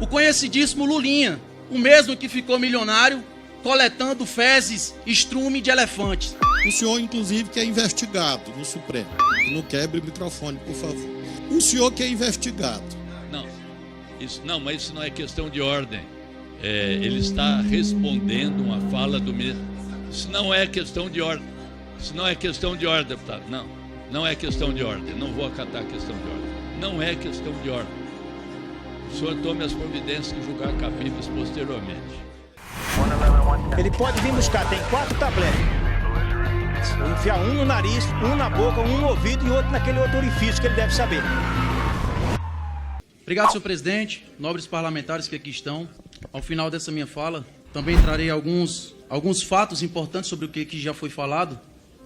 o conhecidíssimo Lulinha, o mesmo que ficou milionário coletando fezes, estrume de elefantes. O senhor, inclusive, que é investigado no Supremo. Não quebre o microfone, por favor. O senhor que é investigado. Mas isso não é questão de ordem. Ele está respondendo uma fala do ministro. Isso não é questão de ordem. Isso não é questão de ordem, deputado. Não é questão de ordem. Não vou acatar a questão de ordem. Não é questão de ordem. O senhor tome as providências que julgar cabíveis posteriormente. Ele pode vir buscar, tem 4 tabletes. Enfiar um no nariz, um na boca, um no ouvido e outro naquele outro orifício que ele deve saber. Obrigado, senhor presidente, nobres parlamentares que aqui estão. Ao final dessa minha fala, também trarei alguns fatos importantes sobre o que já foi falado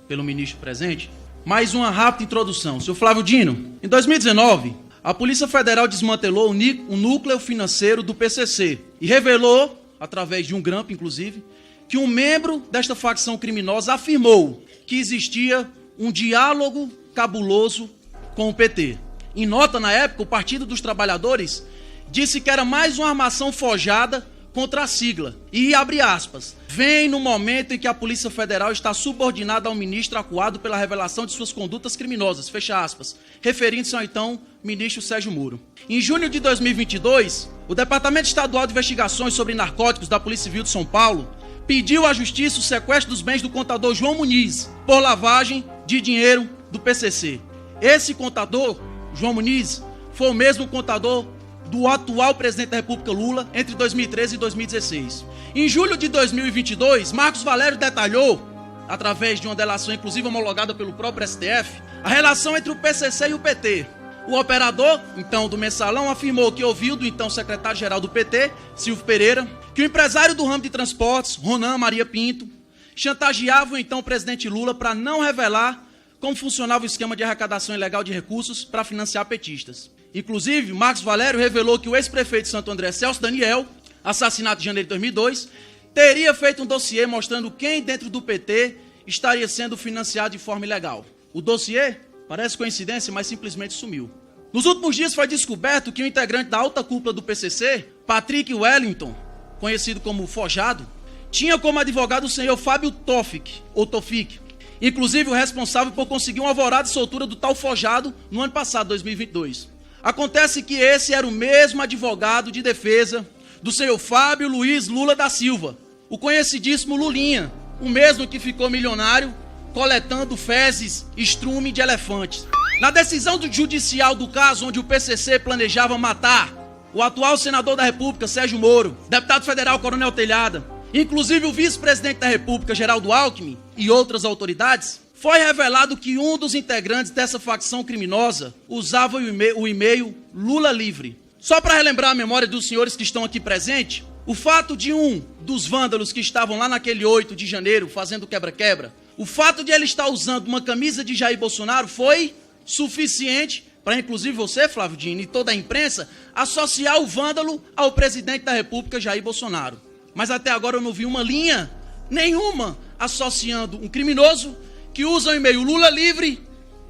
pelo ministro presente. Mais uma rápida introdução. Senhor Flávio Dino, em 2019, a Polícia Federal desmantelou o núcleo financeiro do PCC e revelou, através de um grampo, inclusive, que um membro desta facção criminosa afirmou que existia um diálogo cabuloso com o PT. Em nota, na época, o Partido dos Trabalhadores disse que era mais uma armação forjada contra a sigla. E, abre aspas, vem no momento em que a Polícia Federal está subordinada ao ministro acuado pela revelação de suas condutas criminosas, fecha aspas, referindo-se ao então ministro Sérgio Moro. Em junho de 2022, o Departamento Estadual de Investigações sobre Narcóticos da Polícia Civil de São Paulo pediu à Justiça o sequestro dos bens do contador João Muniz por lavagem de dinheiro do PCC. Esse contador, João Muniz, foi o mesmo contador do atual presidente da República Lula entre 2013 e 2016. Em julho de 2022, Marcos Valério detalhou, através de uma delação inclusive homologada pelo próprio STF, a relação entre o PCC e o PT. O operador, então, do mensalão, afirmou que ouviu do então secretário-geral do PT, Silvio Pereira, que o empresário do ramo de transportes, Ronan Maria Pinto, chantageava o então presidente Lula para não revelar como funcionava o esquema de arrecadação ilegal de recursos para financiar petistas. Inclusive, Marcos Valério revelou que o ex-prefeito de Santo André, Celso Daniel, assassinado em janeiro de 2002, teria feito um dossiê mostrando quem dentro do PT estaria sendo financiado de forma ilegal. O dossiê, parece coincidência, mas simplesmente sumiu. Nos últimos dias foi descoberto que o integrante da alta cúpula do PCC, Patrick Wellington, conhecido como Forjado, tinha como advogado o senhor Fábio Tofik, inclusive o responsável por conseguir uma alvorada de soltura do tal Forjado no ano passado, 2022. Acontece que esse era o mesmo advogado de defesa do senhor Fábio Luiz Lula da Silva, o conhecidíssimo Lulinha, o mesmo que ficou milionário coletando fezes, estrume de elefantes. Na decisão judicial do caso onde o PCC planejava matar o atual senador da República, Sérgio Moro, deputado federal Coronel Telhada, inclusive o vice-presidente da República, Geraldo Alckmin, e outras autoridades, foi revelado que um dos integrantes dessa facção criminosa usava o e-mail Lula Livre. Só para relembrar a memória dos senhores que estão aqui presentes, o fato de um dos vândalos que estavam lá naquele 8 de janeiro fazendo quebra-quebra, o fato de ele estar usando uma camisa de Jair Bolsonaro foi suficiente para, inclusive você, Flávio Dino, e toda a imprensa, associar o vândalo ao presidente da República, Jair Bolsonaro. Mas até agora eu não vi uma linha nenhuma associando um criminoso que usa o e-mail Lula Livre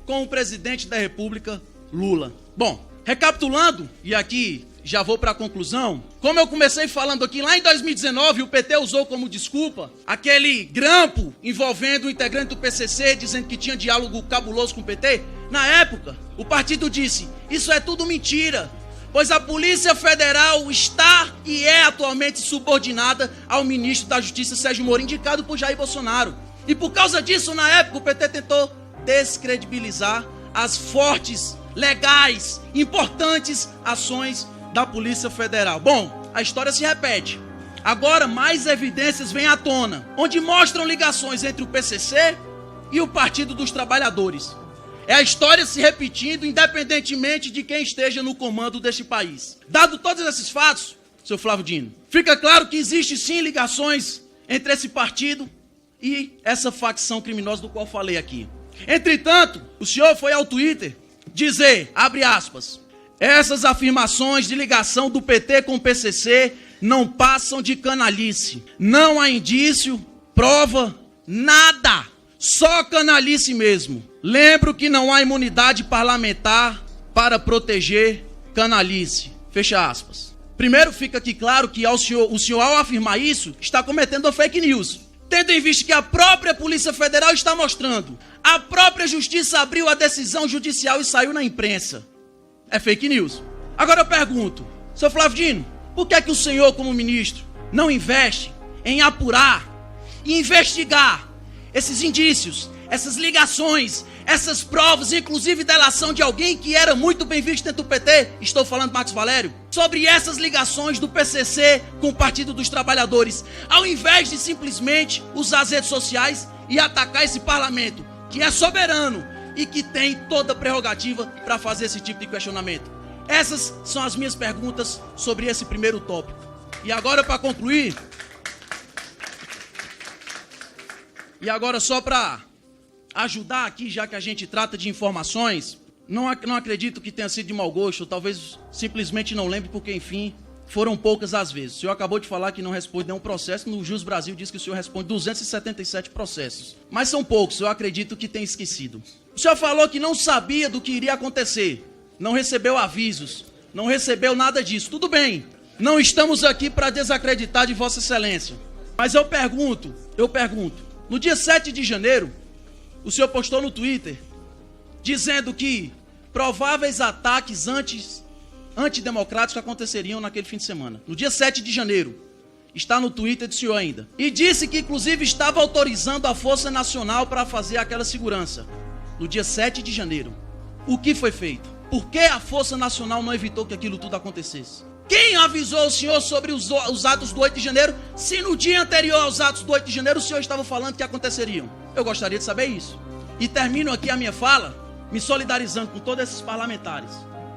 com o presidente da República, Lula. Bom, recapitulando, e aqui já vou para a conclusão, como eu comecei falando aqui, lá em 2019 o PT usou como desculpa aquele grampo envolvendo o integrante do PCC, dizendo que tinha diálogo cabuloso com o PT. Na época, o partido disse, isso é tudo mentira, pois a Polícia Federal está e é atualmente subordinada ao ministro da Justiça, Sérgio Moro, indicado por Jair Bolsonaro. E por causa disso, na época, o PT tentou descredibilizar as fortes, legais, importantes ações da Polícia Federal. Bom, a história se repete. Agora, mais evidências vêm à tona, onde mostram ligações entre o PCC e o Partido dos Trabalhadores. É a história se repetindo, independentemente de quem esteja no comando deste país. Dado todos esses fatos, seu Flávio Dino, fica claro que existe sim ligações entre esse partido e essa facção criminosa do qual falei aqui. Entretanto, o senhor foi ao Twitter dizer, abre aspas, essas afirmações de ligação do PT com o PCC não passam de canalice. Não há indício, prova, nada. Só canalice mesmo. Lembro que não há imunidade parlamentar para proteger canalice. Fecha aspas. Primeiro, fica aqui claro que o senhor, ao afirmar isso, está cometendo uma fake news. Tendo em vista que a própria Polícia Federal está mostrando, a própria Justiça abriu a decisão judicial e saiu na imprensa. É fake news. Agora eu pergunto, seu Flávio Dino, por que é que o senhor, como ministro, não investe em apurar e investigar esses indícios, essas ligações, essas provas, inclusive delação de alguém que era muito bem visto dentro do PT, estou falando Marcos Valério, sobre essas ligações do PCC com o Partido dos Trabalhadores, ao invés de simplesmente usar as redes sociais e atacar esse parlamento, que é soberano e que tem toda a prerrogativa para fazer esse tipo de questionamento. Essas são as minhas perguntas sobre esse primeiro tópico. E agora, para concluir, só para ajudar aqui, já que a gente trata de informações, não acredito que tenha sido de mau gosto, talvez simplesmente não lembre, porque, enfim, foram poucas as vezes. O senhor acabou de falar que não responde nenhum processo, no Jus Brasil diz que o senhor responde 277 processos. Mas são poucos, eu acredito que tenha esquecido. O senhor falou que não sabia do que iria acontecer, não recebeu avisos, não recebeu nada disso. Tudo bem, não estamos aqui para desacreditar de Vossa Excelência. Mas eu pergunto, no dia 7 de janeiro, o senhor postou no Twitter, dizendo que prováveis ataques antidemocráticos aconteceriam naquele fim de semana. No dia 7 de janeiro, está no Twitter do senhor ainda. E disse que, inclusive, estava autorizando a Força Nacional para fazer aquela segurança. No dia 7 de janeiro. O que foi feito? Por que a Força Nacional não evitou que aquilo tudo acontecesse? Quem avisou o senhor sobre os atos do 8 de janeiro, se no dia anterior aos atos do 8 de janeiro o senhor estava falando que aconteceriam? Eu gostaria de saber isso. E termino aqui a minha fala me solidarizando com todos esses parlamentares,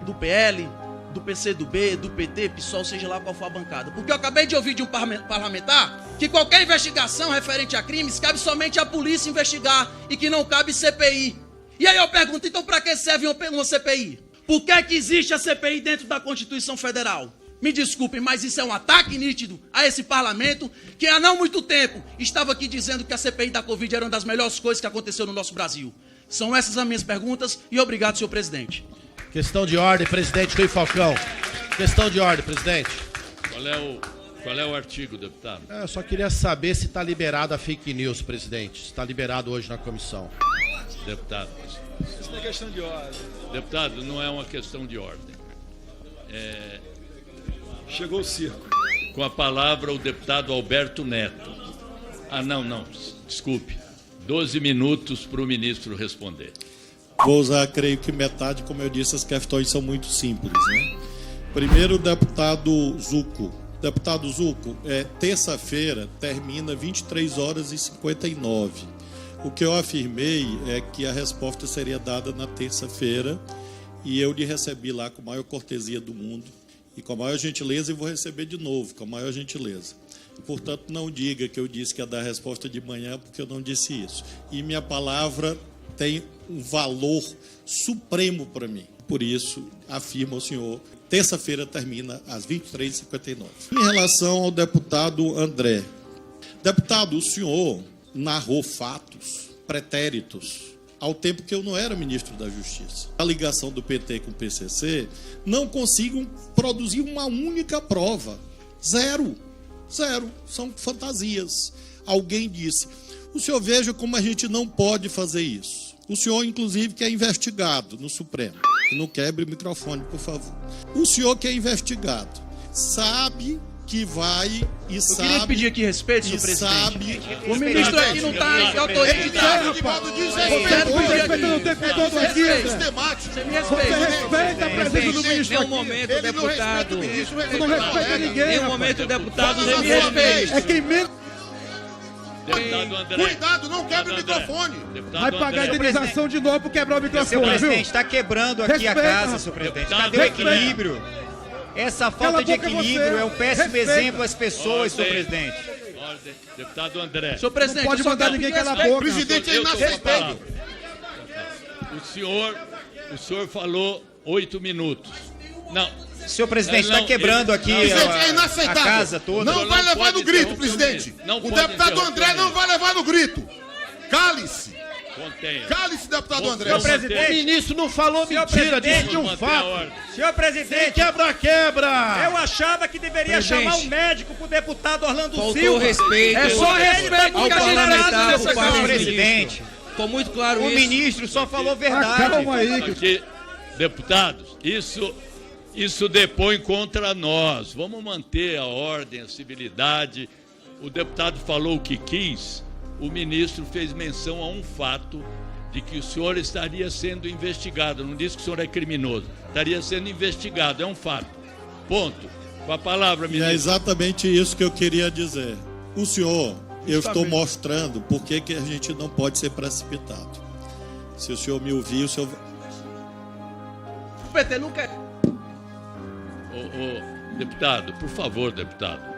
do PL, do PCdoB, do PT, PSOL, seja lá qual for a bancada. Porque eu acabei de ouvir de um parlamentar que qualquer investigação referente a crimes cabe somente à polícia investigar e que não cabe CPI. E aí eu pergunto, então para que serve uma CPI? Por que que existe a CPI dentro da Constituição Federal? Me desculpem, mas isso é um ataque nítido a esse parlamento que há não muito tempo estava aqui dizendo que a CPI da Covid era uma das melhores coisas que aconteceu no nosso Brasil. São essas as minhas perguntas e obrigado, senhor presidente. Questão de ordem, presidente Rui Falcão. Questão de ordem, presidente. Qual é o artigo, deputado? Eu só queria saber se está liberado a fake news, presidente. Se está liberado hoje na comissão. Deputado. Isso não é questão de ordem. Deputado, não é uma questão de ordem. Chegou o circo. Com a palavra o deputado Alberto Neto. Não, desculpe. 12 minutos para o ministro responder. Vou usar, creio que metade, como eu disse, as questões são muito simples, né? Primeiro, o deputado Zucco. Deputado Zucco, terça-feira termina 23h59. O que eu afirmei é que a resposta seria dada na terça-feira e eu lhe recebi lá com a maior cortesia do mundo e com a maior gentileza e vou receber de novo com a maior gentileza. Portanto, não diga que eu disse que ia dar a resposta de manhã, porque eu não disse isso. E minha palavra tem um valor supremo para mim. Por isso, afirmo ao senhor, terça-feira termina às 23h59. Em relação ao deputado André. Deputado, o senhor narrou fatos pretéritos ao tempo que eu não era ministro da Justiça. A ligação do PT com o PCC não conseguem produzir uma única prova. Zero. São fantasias. Alguém disse, o senhor veja como a gente não pode fazer isso. O senhor, inclusive, que é investigado no Supremo. Não quebre o microfone, por favor. O senhor que é investigado sabe que vai e sabe... Eu queria pedir aqui respeito, senhor presidente. O ministro aqui não está em autoridade. Você me respeita a presença do ministro. Em nenhum momento, deputado. Você não respeita ninguém. Em nenhum momento, deputado, você me respeita. É quem menos... Cuidado, não quebre o microfone. Vai pagar a indenização de novo por quebrar o microfone, senhor presidente, está quebrando aqui a casa, senhor presidente. Cadê o equilíbrio? Essa falta de equilíbrio é um péssimo exemplo às pessoas, senhor presidente. Ordem. Deputado André. Senhor presidente, não pode mandar ninguém calar a boca. O presidente é inaceitável. O senhor falou 8 minutos. Não. Senhor presidente, está quebrando aqui a casa toda. Não vai levar no grito, presidente. O deputado André não vai levar no grito. Cale-se. Contenha. Cale-se, deputado André. Senhor presidente. O ministro não falou mentira, disse de um fato. Senhor presidente, Quebra-quebra. eu achava que deveria Presidente. chamar um médico pro deputado Orlando Faltou Silva. respeito. É só respeito ao ao parlamentar dessa por parte do presidente. ministro. Ficou muito claro O isso. ministro só falou verdade. Aqui, deputados, isso depõe contra nós. Vamos manter a ordem, a civilidade. O deputado falou o que quis. O ministro fez menção a um fato de que o senhor estaria sendo investigado. Não disse que o senhor é criminoso. Estaria sendo investigado, é um fato. Ponto. Com a palavra, E ministro. é exatamente isso que eu queria dizer. O senhor, eu estou mostrando por que a gente não pode ser precipitado. Se o senhor me ouvir, o senhor... O PT não quer. Ô, deputado, por favor, deputado.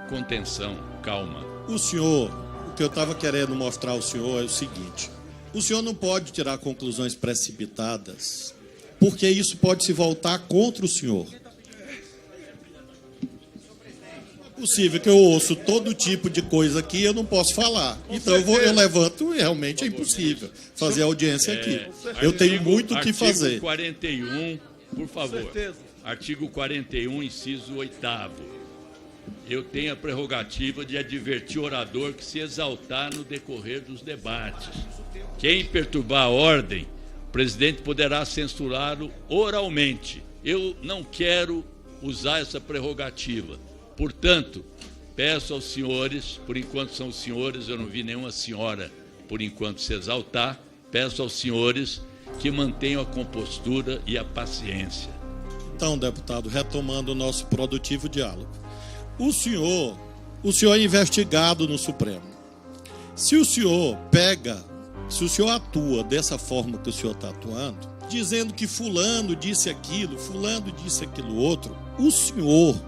Contenção, calma. O senhor, o que eu estava querendo mostrar ao senhor é o seguinte. O senhor não pode tirar conclusões precipitadas, porque isso pode se voltar contra o senhor. É possível que eu ouço todo tipo de coisa aqui e eu não posso falar. Então eu levanto e realmente é impossível fazer audiência aqui. Eu tenho muito o que fazer. Artigo 41, por favor. Artigo 41, inciso 8º. Eu tenho a prerrogativa de advertir o orador que se exaltar no decorrer dos debates. Quem perturbar a ordem, o presidente poderá censurá-lo oralmente. Eu não quero usar essa prerrogativa. Portanto, peço aos senhores, por enquanto são os senhores, eu não vi nenhuma senhora, por enquanto, se exaltar, peço aos senhores que mantenham a compostura e a paciência. Então, deputado, retomando o nosso produtivo diálogo. O senhor é investigado no Supremo. Se o senhor atua dessa forma que o senhor está atuando, dizendo que fulano disse aquilo outro, o senhor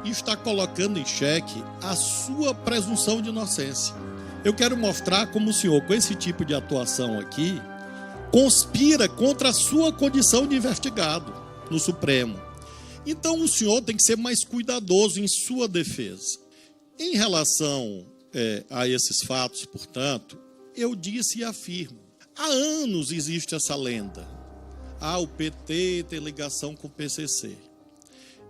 está colocando em xeque a sua presunção de inocência. Eu quero mostrar como o senhor, com esse tipo de atuação aqui, conspira contra a sua condição de investigado no Supremo. Então o senhor tem que ser mais cuidadoso em sua defesa. Em relação a esses fatos, portanto, eu disse e afirmo, há anos existe essa lenda. O PT tem ligação com o PCC.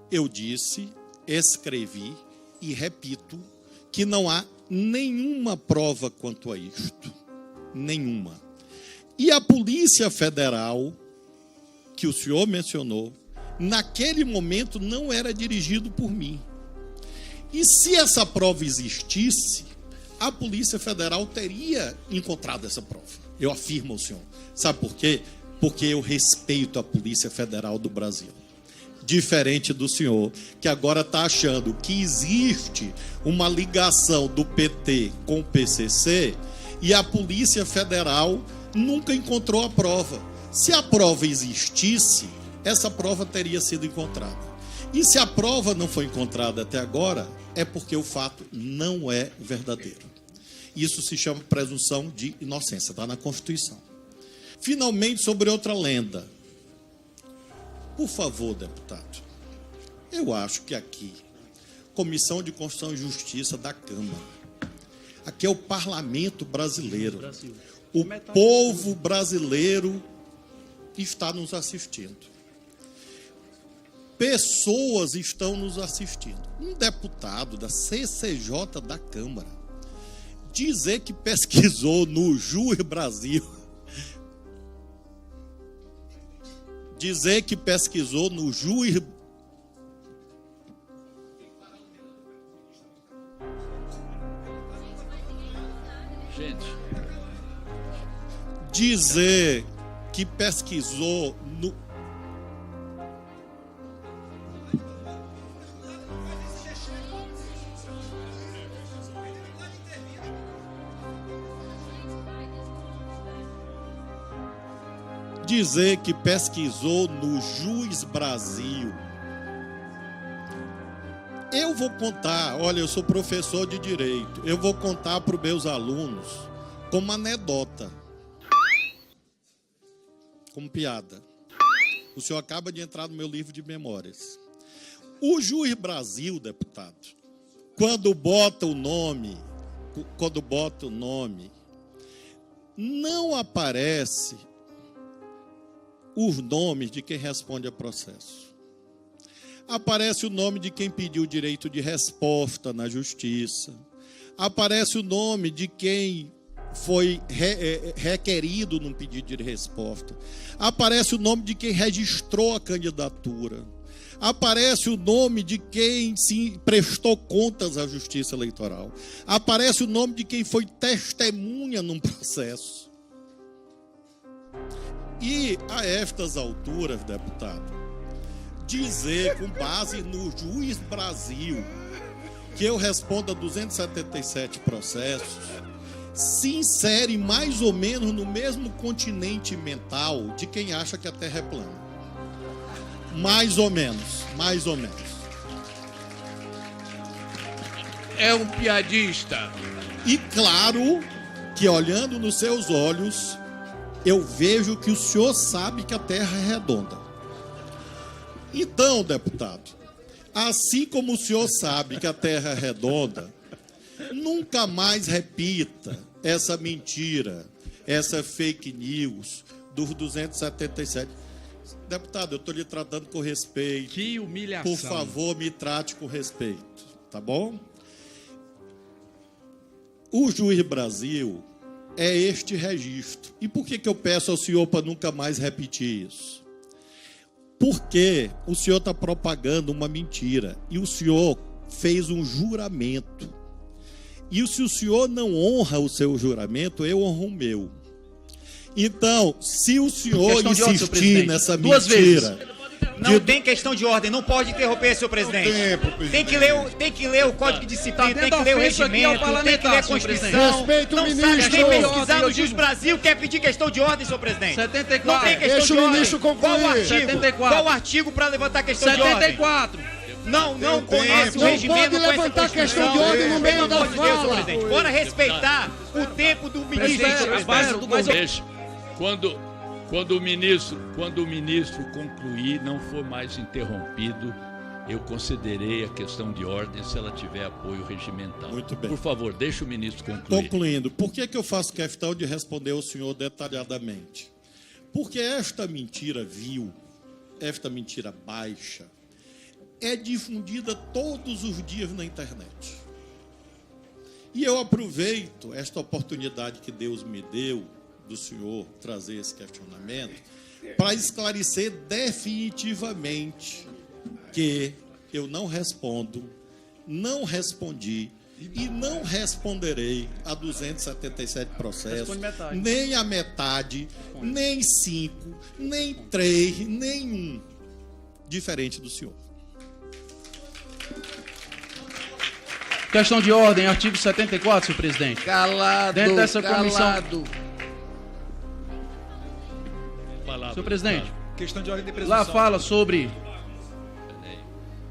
Eu disse, escrevi e repito que não há nenhuma prova quanto a isto. Nenhuma. E a Polícia Federal, que o senhor mencionou, naquele momento não era dirigido por mim. E se essa prova existisse, a Polícia Federal teria encontrado essa prova. Eu afirmo ao senhor. Sabe por quê? Porque eu respeito a Polícia Federal do Brasil. Diferente do senhor, que agora está achando que existe uma ligação do PT com o PCC e a Polícia Federal nunca encontrou a prova. Se a prova existisse, essa prova teria sido encontrada. E se a prova não foi encontrada até agora, é porque o fato não é verdadeiro. Isso se chama presunção de inocência, está na Constituição. Finalmente, sobre outra lenda. Por favor, deputado, eu acho que aqui, Comissão de Constituição e Justiça da Câmara, aqui é o parlamento brasileiro. O povo brasileiro está nos assistindo. Pessoas estão nos assistindo. Um deputado da CCJ da Câmara dizer que pesquisou no Jur Brasil, dizer que pesquisou no Jur, Gente, dizer que pesquisou no... Dizer que pesquisou no Juiz Brasil. Eu vou contar, olha, eu sou professor de direito, eu vou contar para os meus alunos como anedota, como piada. O senhor acaba de entrar no meu livro de memórias. O Juiz Brasil, deputado, quando bota o nome, não aparece os nomes de quem responde a processo. Aparece o nome de quem pediu o direito de resposta na justiça. Aparece o nome de quem foi requerido num pedido de resposta. Aparece o nome de quem registrou a candidatura. Aparece o nome de quem se prestou contas à Justiça Eleitoral. Aparece o nome de quem foi testemunha num processo. E a estas alturas, deputado, dizer com base no Juiz Brasil que eu respondo a 277 processos se insere mais ou menos no mesmo continente mental de quem acha que a Terra é plana. Mais ou menos, mais ou menos. É um piadista. E claro que olhando nos seus olhos, eu vejo que o senhor sabe que a Terra é redonda. Então, deputado, assim como o senhor sabe que a Terra é redonda, nunca mais repita essa mentira, essa fake news dos 277. Deputado, eu estou lhe tratando com respeito. Que humilhação. Por favor, me trate com respeito, tá bom? O Juiz Brasil é este registro. E por que eu peço ao senhor para nunca mais repetir isso? Porque o senhor está propagando uma mentira. E o senhor fez um juramento. E se o senhor não honra o seu juramento, eu honro o meu. Então, se o senhor insistir nessa mentira... Não tem questão de ordem, não pode interromper, senhor presidente. Tem que ler o Código de Disciplina, tem que ler o regimento, tem que ler a Constituição. Respeito o não ministro. sabe nem pesquisar no Juiz Brasil, quer pedir questão de ordem, senhor presidente. 74. Não tem questão Deixa de o ordem. ministro concluir. Qual o artigo? 74. Qual o artigo para levantar questão de ordem? 74. Não conhece o Não regimento, pode não conhece levantar a Constituição. questão de ordem no meio Pelo da amor de Deus, senhor fala. presidente. Bora respeitar o tempo do ministro. Deixa. Quando o ministro concluir, não for mais interrompido, eu considerei a questão de ordem se ela tiver apoio regimental. Muito bem. Por favor, deixa o ministro concluir. Concluindo, por que eu faço questão de responder ao senhor detalhadamente? Porque esta mentira vil, esta mentira baixa, é difundida todos os dias na internet. E eu aproveito esta oportunidade que Deus me deu do senhor trazer esse questionamento para esclarecer definitivamente que eu não respondo, não respondi e não responderei a 277 processos, nem a metade, nem 5, nem 3, nem 1, diferente do senhor. Questão de ordem, artigo 74, senhor presidente. Calado, Dentro dessa comissão... calado. Senhor presidente, Questão de ordem de presunção. lá fala sobre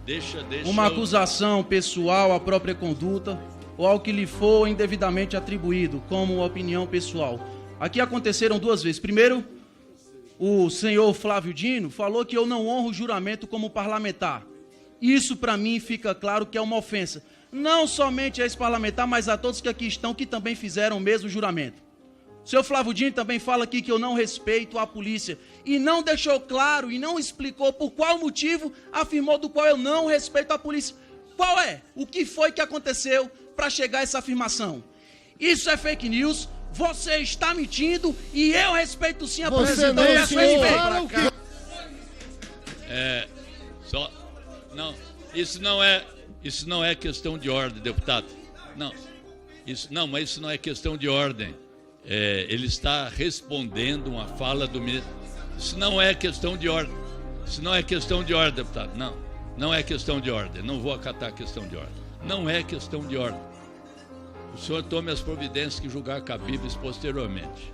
Deixa uma acusação pessoal à própria conduta ou ao que lhe for indevidamente atribuído como opinião pessoal. Aqui aconteceram duas vezes. Primeiro, o senhor Flávio Dino falou que eu não honro o juramento como parlamentar. Isso, para mim, fica claro que é uma ofensa. Não somente a esse parlamentar, mas a todos que aqui estão, que também fizeram o mesmo juramento. O senhor Flávio Dino também fala aqui que eu não respeito a polícia. E não deixou claro e não explicou por qual motivo afirmou do qual eu não respeito a polícia. Qual é? O que foi que aconteceu para chegar a essa afirmação? Isso é fake news, você está mentindo e eu respeito sim a polícia. Então eu peço respeito. Não, isso não é questão de ordem, deputado. Mas isso não é questão de ordem. Ele está respondendo uma fala do ministro. Isso não é questão de ordem. Isso não é questão de ordem, deputado. Não é questão de ordem. Não vou acatar a questão de ordem. Não é questão de ordem. O senhor tome as providências que julgar cabíveis posteriormente.